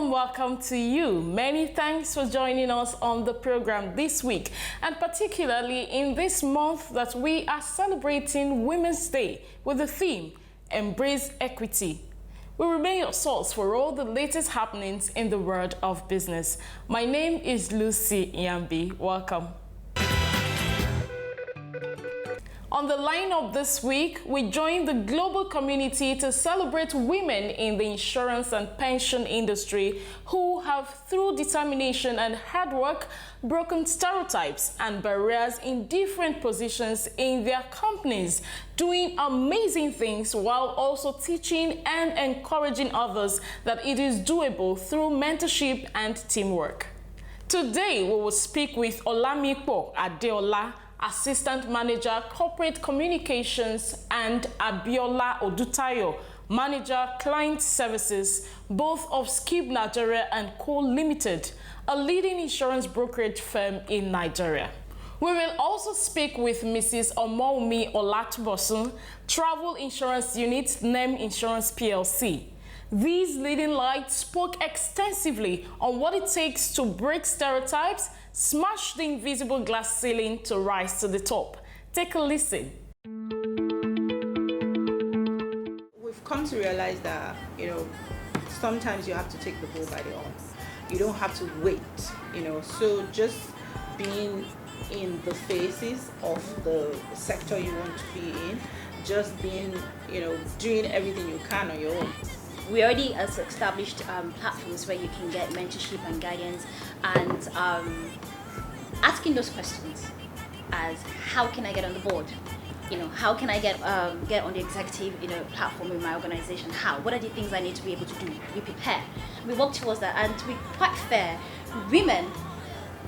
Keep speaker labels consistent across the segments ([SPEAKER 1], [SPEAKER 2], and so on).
[SPEAKER 1] warm welcome to you. Many thanks for joining us on the program this week, and particularly in this month that we are celebrating Women's Day with the theme, Embrace Equity. We remain your source for all the latest happenings in the world of business. My name is Lucy Yambi. Welcome. On the lineup this week, we join the global community to celebrate women in the insurance and pension industry who have, through determination and hard work, broken stereotypes and barriers in different positions in their companies, doing amazing things while also teaching and encouraging others that it is doable through mentorship and teamwork. Today, we will speak with OLAMIPO ADEOLA, Assistant Manager, Corporate Communications, and ABIOLA ODUTAYO, Manager, Client Services, both of Scib Nigeria and Co. Limited, a leading insurance brokerage firm in Nigeria. We will also speak with Mrs. OMOWUNMI OLATUNBOSUN, Travel Insurance Unit, NEM Insurance Plc. These leading lights spoke extensively on what it takes to break stereotypes, smash the invisible glass ceiling to rise to the top. Take a listen.
[SPEAKER 2] We've come to realize that, sometimes you have to take the bull by the horn. You don't have to wait, So just being in the faces of the sector you want to be in, just being, doing everything you can on your own.
[SPEAKER 3] We already established platforms where you can get mentorship and guidance, and asking those questions as how can I get on the board? How can I get on the executive platform in my organization? How? What are the things I need to be able to do? We prepare. We work towards that, and to be quite fair, women,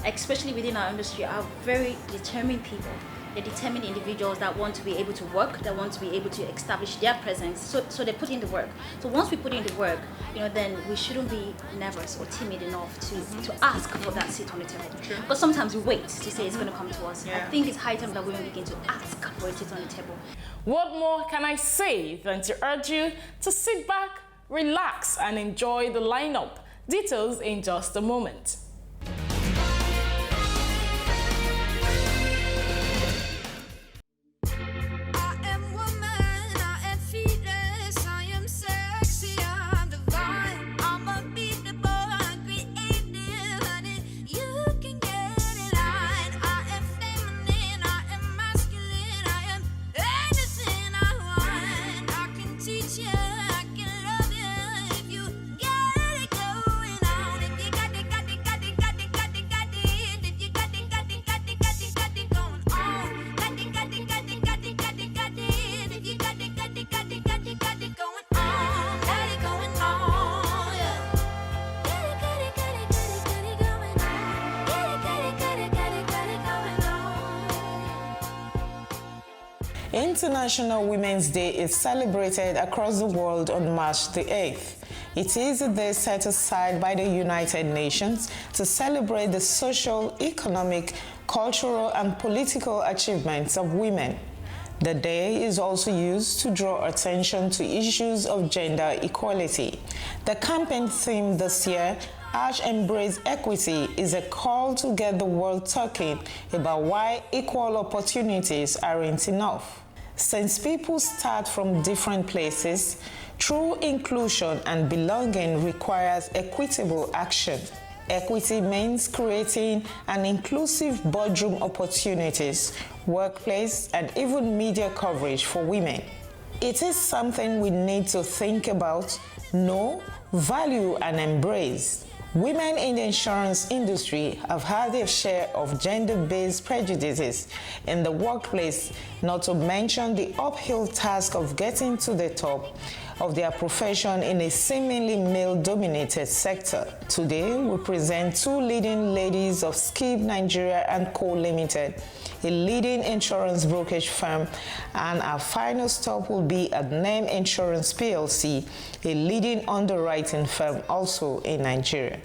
[SPEAKER 3] especially within our industry, are very determined people. They're determined individuals that want to be able to work, that want to be able to establish their presence, so they put in the work. So once we put in the work, then we shouldn't be nervous or timid enough to ask for that seat on the table.
[SPEAKER 2] True.
[SPEAKER 3] But sometimes we wait to say it's going to come to us.
[SPEAKER 2] Yeah.
[SPEAKER 3] I think it's high time that women begin to ask for a seat on the table.
[SPEAKER 1] What more can I say than to urge you to sit back, relax, and enjoy the lineup? Details in just a moment.
[SPEAKER 4] International Women's Day is celebrated across the world on March the 8th. It is a day set aside by the United Nations to celebrate the social, economic, cultural, and political achievements of women. The day is also used to draw attention to issues of gender equality. The campaign theme this year, Embrace Equity, is a call to get the world talking about why equal opportunities aren't enough. Since people start from different places, true inclusion and belonging requires equitable action. Equity means creating an inclusive boardroom opportunities, workplace, and even media coverage for women. It is something we need to think about, know, value, and embrace. Women in the insurance industry have had their share of gender-based prejudices in the workplace, not to mention the uphill task of getting to the top of their profession in a seemingly male-dominated sector. Today, we present two leading ladies of Scib Nigeria and Co. Limited, a leading insurance brokerage firm, and our final stop will be at NEM Insurance Plc, a leading underwriting firm also in Nigeria.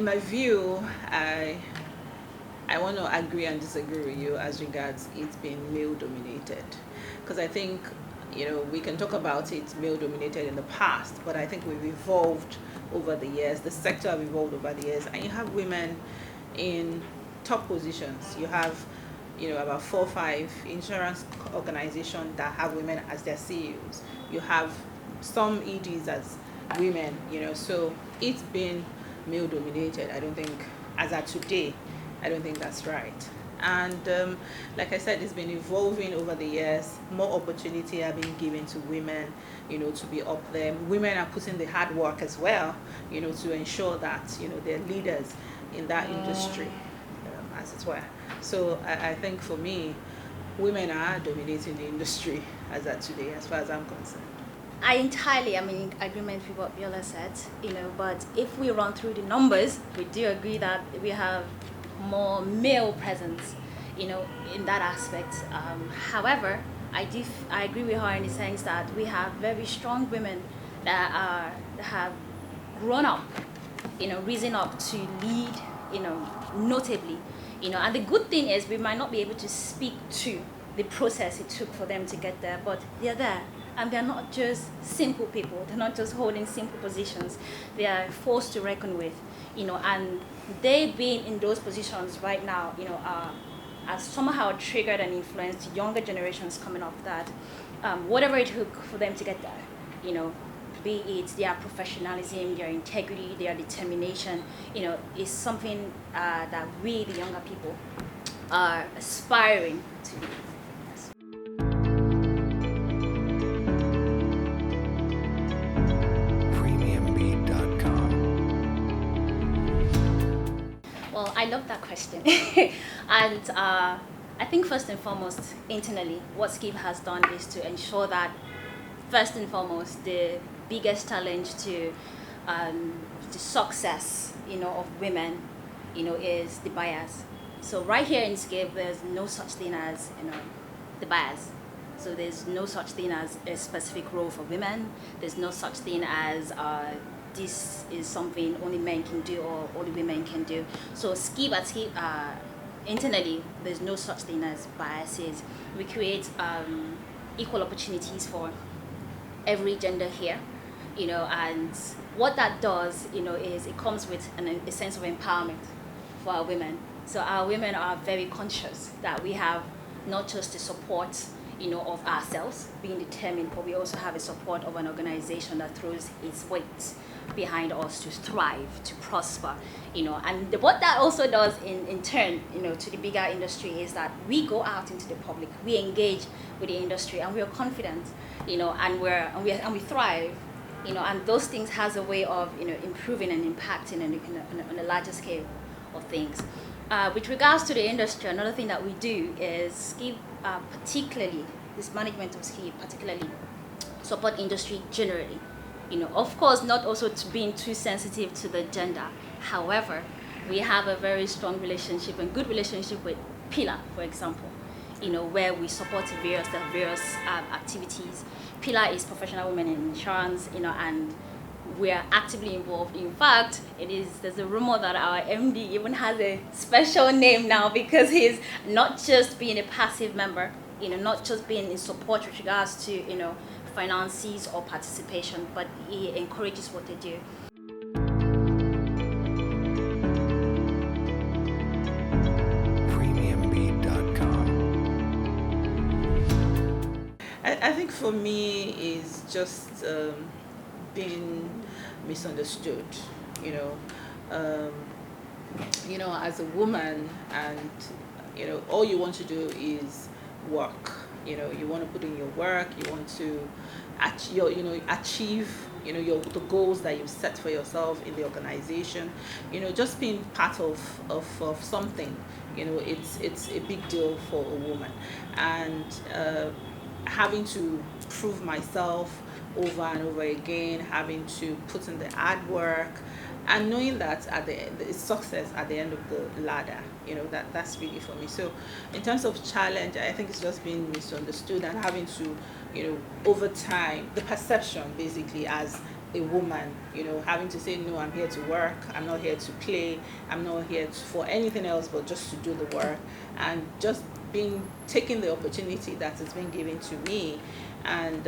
[SPEAKER 2] in my view, I want to agree and disagree with you as regards it's been male dominated, because I think, you know, we can talk about it male dominated in the past, but I think we've evolved over the years. The sector have evolved over the years, and you have women in top positions. You have, you know, about 4 or 5 insurance organizations that have women as their CEOs. You have some EDs as women, you know, so it's been male dominated. I don't think, as of today, I don't think that's right. And like I said, it's been evolving over the years. More opportunity are being given to women, you know, to be up there. Women are putting the hard work as well, you know, to ensure that, you know, they're leaders in that industry, as it were. So I think for me, women are dominating the industry as of today, as far as I'm concerned.
[SPEAKER 3] I entirely am in agreement with what Biola said, you know, but if we run through the numbers, we do agree that we have more male presence, you know, in that aspect. However, I agree with her in the sense that we have very strong women that have grown up, you know, risen up to lead, you know, notably, you know. And the good thing is we might not be able to speak to the process it took for them to get there, but they're there. And they're not just simple people. They're not just holding simple positions. They are forced to reckon with, you know, and they being in those positions right now, you know, are somehow triggered and influenced younger generations coming up that whatever it took for them to get there, you know, be it their professionalism, their integrity, their determination, you know, is something that we, the younger people, are aspiring to be. Well, I love that question. And I think first and foremost, internally, what Scib has done is to ensure that, first and foremost, the biggest challenge to the success, you know, of women, you know, is the bias. So right here in Scib, there's no such thing as, you know, the bias. So there's no such thing as a specific role for women. There's no such thing as this is something only men can do or only women can do. So Scib internally, there's no such thing as biases. We create equal opportunities for every gender here, you know, and what that does, you know, is it comes with a sense of empowerment for our women. So our women are very conscious that we have not just the support, you know, of ourselves being determined, but we also have a support of an organization that throws its weight behind us to thrive, to prosper, you know. And what that also does in turn, you know, to the bigger industry is that we go out into the public, we engage with the industry, and we are confident, you know, and we thrive, you know, and those things has a way of, you know, improving and impacting on a larger scale of things. With regards to the industry, another thing that we do is Scib, particularly this management of Scib, particularly support industry generally. You know, of course, not also to being too sensitive to the gender. However, we have a very strong relationship and good relationship with Pillar, for example, you know, where we support various activities. Pillar is professional women in insurance, you know, and we are actively involved. In fact, there's a rumor that our MD even has a special name now because he's not just being a passive member, you know, not just being in support with regards to, you know, finances or participation, but he encourages what they do.
[SPEAKER 2] I think for me is just being misunderstood, you know, as a woman, and, you know, all you want to do is work. You know, you want to put in your work, you want to achieve, you know, the goals that you've set for yourself in the organization. You know, just being part of something, you know, it's a big deal for a woman. And having to prove myself over and over again, having to put in the hard work, and knowing that at the end, it's success at the end of the ladder, you know, that's really for me. So in terms of challenge, I think it's just being misunderstood and having to, you know, over time, the perception basically as a woman, you know, having to say, no, I'm here to work, I'm not here to play, I'm not here for anything else but just to do the work, and just taking the opportunity that has been given to me and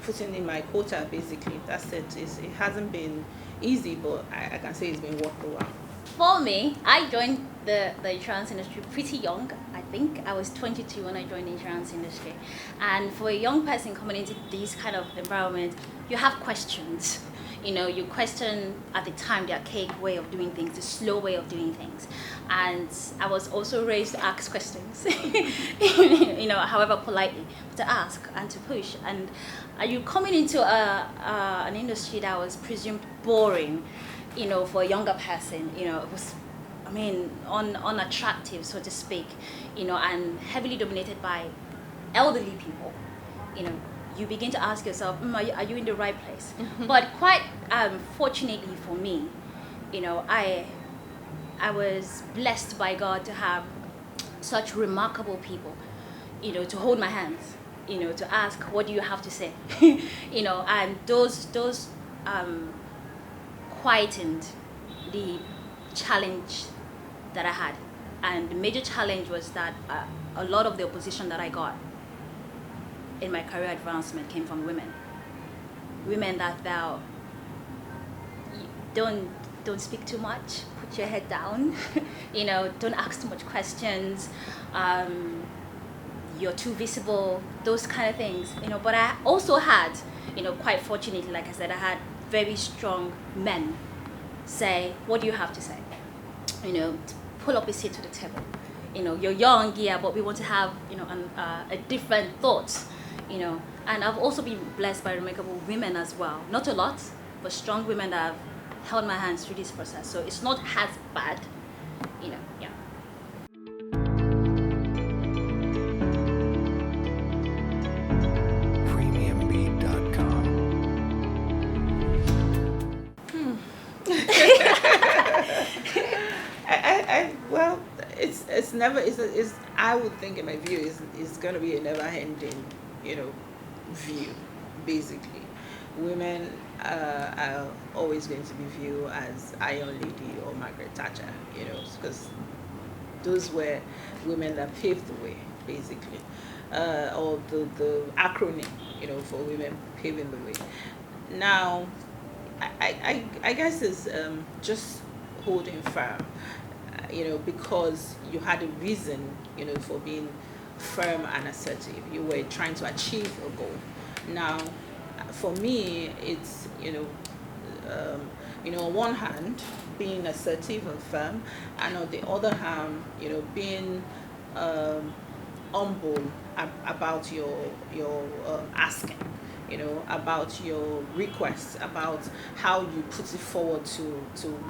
[SPEAKER 2] putting in my quota, basically. That's it. It hasn't been easy, but I can say it's been worth the while.
[SPEAKER 3] For me, I joined the insurance industry pretty young. I think I was 22 when I joined the insurance industry. And for a young person coming into this kind of environment, you have questions. You know, you question at the time the archaic way of doing things, the slow way of doing things. And I was also raised to ask questions, you know, however politely, to ask and to push. And you coming into an industry that was presumed boring, you know, for a younger person, you know, it was, I mean, unattractive, so to speak, you know, and heavily dominated by elderly people, you know, you begin to ask yourself, are you in the right place? But quite fortunately for me, you know, I was blessed by God to have such remarkable people, you know, to hold my hands, you know, to ask, what do you have to say? You know, and those quietened the challenge that I had. And the major challenge was that a lot of the opposition that I got in my career advancement came from women. Women that felt, don't speak too much, put your head down, you know, don't ask too much questions, you're too visible, those kind of things, you know. But I also had, you know, quite fortunately, like I said, I had very strong men say, what do you have to say? You know, pull up a seat to the table. You know, you're young, yeah, but we want to have, you know, a different thought, you know. And I've also been blessed by remarkable women as well. Not a lot, but strong women that have held my hands through this process. So it's not as bad, you know, yeah.
[SPEAKER 2] Well, I would think, in my view, it's going to be a never-ending, you know, view, basically. Women are always going to be viewed as Iron Lady or Margaret Thatcher, you know, because those were women that paved the way, basically, or the acronym, you know, for women paving the way. Now, I guess it's just holding firm, you know, because you had a reason, you know, for being firm and assertive. You were trying to achieve a goal. Now, for me, it's, you know, on one hand, being assertive and firm, and on the other hand, you know, being humble about your asking, you know, about your requests, about how you put it forward to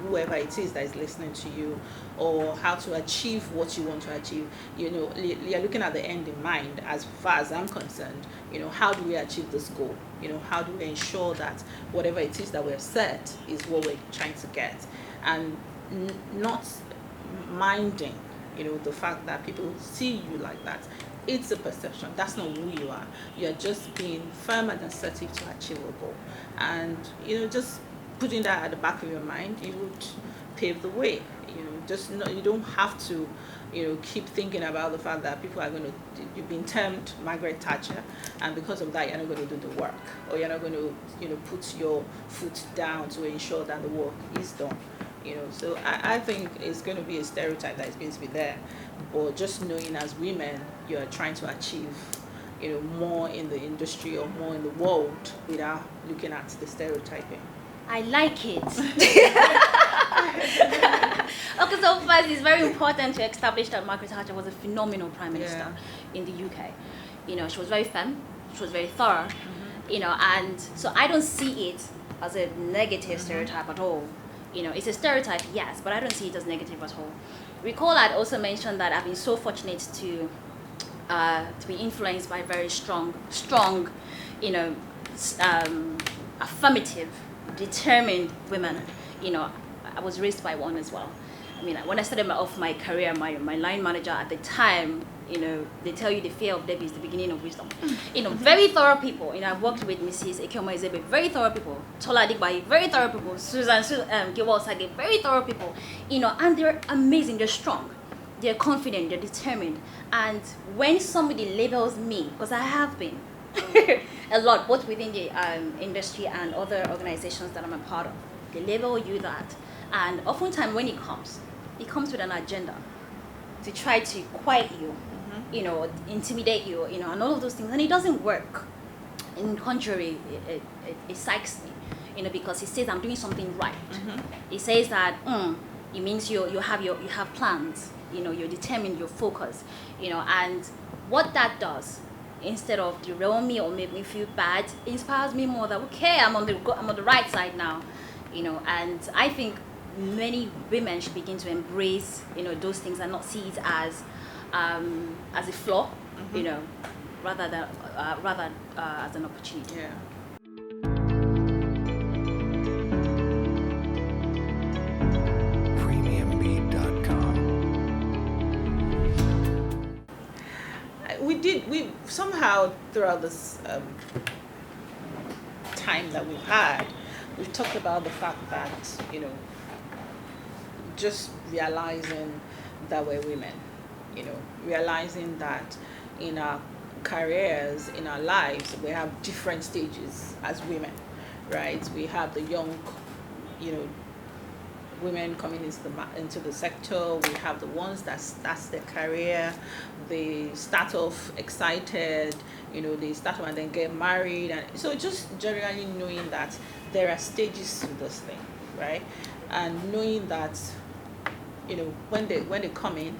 [SPEAKER 2] whoever it is that is listening to you, or how to achieve what you want to achieve. You know, you're looking at the end in mind. As far as I'm concerned, you know, how do we achieve this goal? You know, how do we ensure that whatever it is that we've set is what we're trying to get, and not minding, you know, the fact that people see you like that. It's a perception. That's not who you are. You're just being firm and assertive to achieve a goal. And, you know, just putting that at the back of your mind, you would pave the way. You know, just you don't have to, you know, keep thinking about the fact that people are going to, you've been termed Margaret Thatcher, and because of that, you're not going to do the work, or you're not going to, you know, put your foot down to ensure that the work is done. You know, so I think it's going to be a stereotype that is going to be there, but just knowing as women you're trying to achieve, you know, more in the industry or more in the world without looking at the stereotyping.
[SPEAKER 3] I like it. Okay, so first, it's very important to establish that Margaret Thatcher was a phenomenal prime minister in the UK. You know, she was very firm, she was very thorough, you know, and so I don't see it as a negative stereotype at all. You know, it's a stereotype, yes, but I don't see it as negative at all. Recall I'd also mentioned that I've been so fortunate to be influenced by very strong, you know, affirmative, determined women. You know, I was raised by one as well. I mean, when I started off my career, my line manager at the time, they tell you the fear of death is the beginning of wisdom. Very thorough people. I've worked with Mrs. Ekioma Ezebe, very thorough people. Tola Adigbayi, very thorough people. Susan Gewal-Sage, very thorough people. And they're amazing. They're strong. They're confident. They're determined. And when somebody labels me, because I have been a lot, both within the industry and other organizations that I'm a part of, they label you that. And oftentimes when it comes with an agenda to try to quiet you, intimidate you, and all of those things. And it doesn't work. In contrary, it psychs me, because it says I'm doing something right. It says that it means you have plans, you're determined, you're focused, and what that does, instead of derail me or make me feel bad, inspires me more that, okay, I'm on the right side now, and I think many women should begin to embrace, those things and not see it as a flaw, rather as an opportunity.
[SPEAKER 2] Yeah. We somehow throughout this time that we've talked about the fact that, just realizing that we're women, realizing that in our careers, in our lives, we have different stages as women, right? We have the young, women coming into the sector. We have the ones that starts their career, they start off excited, they start off and then get married, and so just generally knowing that there are stages to this thing, right? And knowing that, when they come in,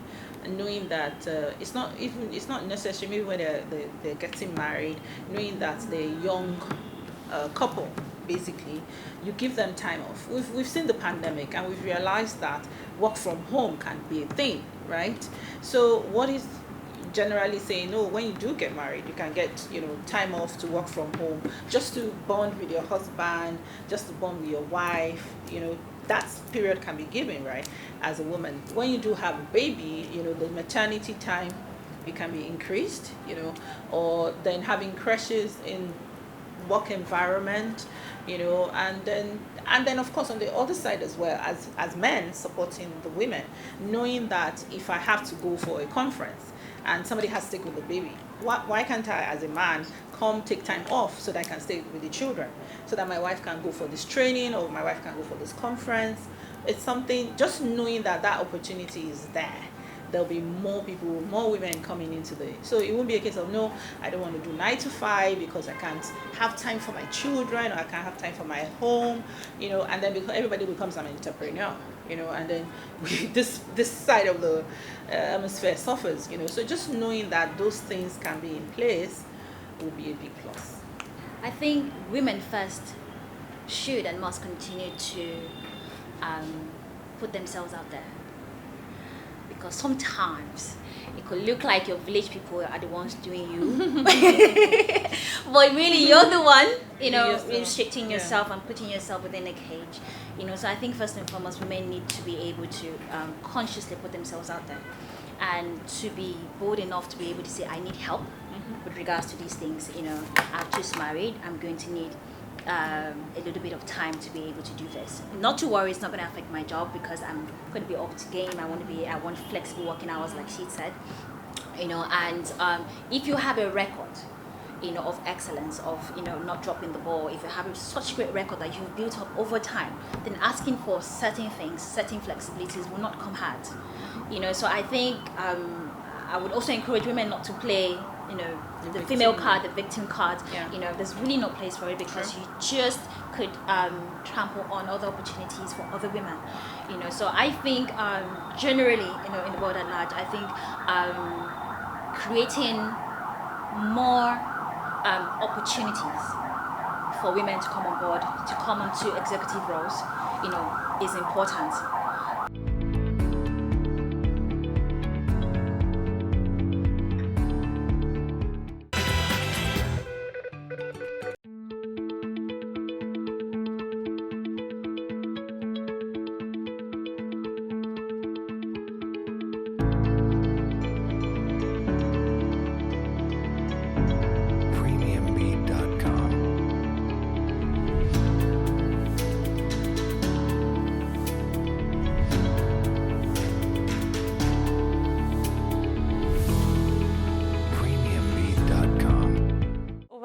[SPEAKER 2] and knowing that it's not necessarily maybe when they're getting married, knowing that they're a young couple. Basically, you give them time off. We've seen the pandemic and we've realized that work from home can be a thing, right? So what is generally saying, no, when you do get married, you can get, time off to work from home, just to bond with your husband, just to bond with your wife, that period can be given, right, as a woman. When you do have a baby, the maternity time, it can be increased, or then having crashes in work environment, and then of course on the other side as well, as men supporting the women, knowing that if I have to go for a conference and somebody has to stick with the baby, why can't I as a man come take time off so that I can stay with the children, so that my wife can go for this training or my wife can go for this conference? It's something, just knowing that opportunity is there, there'll be more people, more women coming into so it won't be a case of, no, I don't want to do 9 to 5 because I can't have time for my children, or I can't have time for my home, and then because everybody becomes an entrepreneur, and then this side of the atmosphere suffers, so just knowing that those things can be in place will be a big plus.
[SPEAKER 3] I think women first should and must continue to put themselves out there. Because sometimes it could look like your village people are the ones doing you, but really you're the one, restricting yourself and putting yourself within a cage. So I think first and foremost, women need to be able to consciously put themselves out there, and to be bold enough to be able to say, I need help with regards to these things. I've just married, I'm going to need a little bit of time to be able to do this. Not to worry, it's not going to affect my job, because I'm going to be up to game. I want flexible working hours, like she said, and if you have a record, of excellence, of not dropping the ball, if you have such a great record that you've built up over time, then asking for certain things, certain flexibilities will not come hard. So I think I would also encourage women not to play the female card, the victim card. There's really no place for it, because you just could trample on other opportunities for other women. So I think generally, in the world at large, I think creating more opportunities for women to come on board, to come onto executive roles, is important.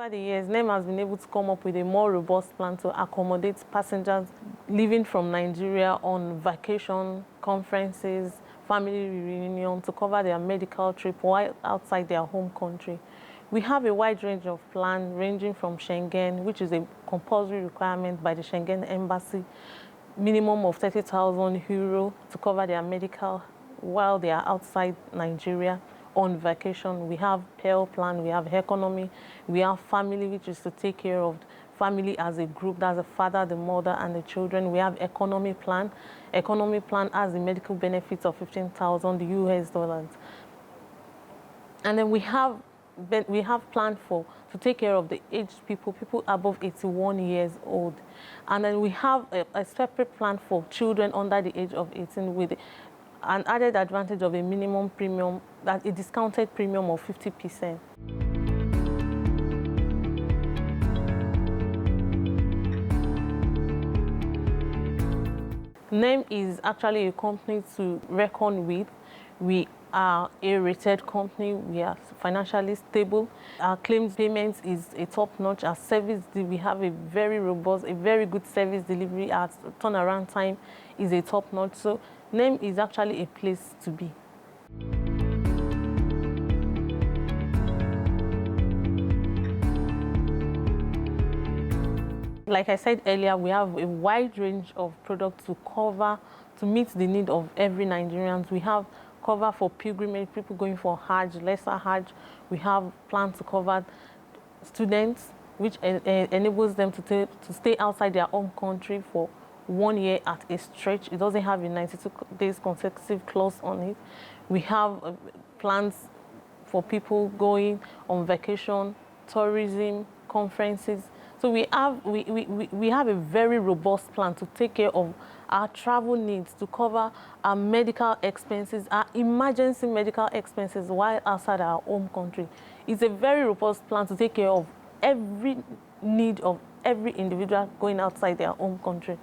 [SPEAKER 5] Over the years, NEM has been able to come up with a more robust plan to accommodate passengers living from Nigeria on vacation, conferences, family reunion, to cover their medical trip while outside their home country. We have a wide range of plans ranging from Schengen, which is a compulsory requirement by the Schengen Embassy, minimum of 30,000 euro to cover their medical while they are outside Nigeria on vacation. We have PEL plan, we have economy, we have family, which is to take care of family as a group. That's the father, the mother, and the children. We have economy plan. Economy plan has the medical benefits of 15,000 US dollars. And then we have planned to take care of the aged people above 81 years old. And then we have a separate plan for children under the age of 18 with an added advantage of a minimum premium, a discounted premium of 50%. NEM is actually a company to reckon with. We are a rated company. We are financially stable. Our claims payments is a top-notch. Our service, we have a very robust, a very good service delivery. Our turnaround time is a top-notch. So NEM is actually a place to be. Like I said earlier, we have a wide range of products to meet the need of every Nigerian. We have cover for pilgrimage, people going for Hajj, lesser Hajj. We have plans to cover students, which enables them to stay outside their home country for 1 year at a stretch. It doesn't have a 92 days consecutive clause on it. We have plans for people going on vacation, tourism, conferences. So we have a very robust plan to take care of our travel needs, to cover our medical expenses, our emergency medical expenses while outside our home country. It's a very robust plan to take care of every need of every individual going outside their home country.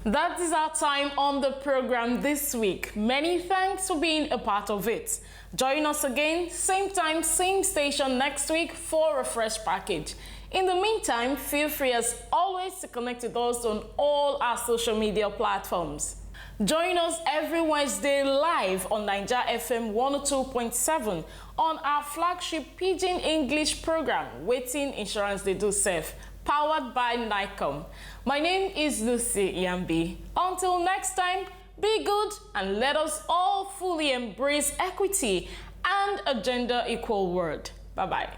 [SPEAKER 1] That is our time on the program this week. Many thanks for being a part of it. Join us again, same time, same station next week for a fresh package. In the meantime, feel free as always to connect with us on all our social media platforms. Join us every Wednesday live on Naija FM 102.7 on our flagship Pidgin English program, Waiting Insurance They Do Sef, powered by NICOM. My name is Lucy Yambi. Until next time, be good and let us all fully embrace equity and a gender equal world. Bye-bye.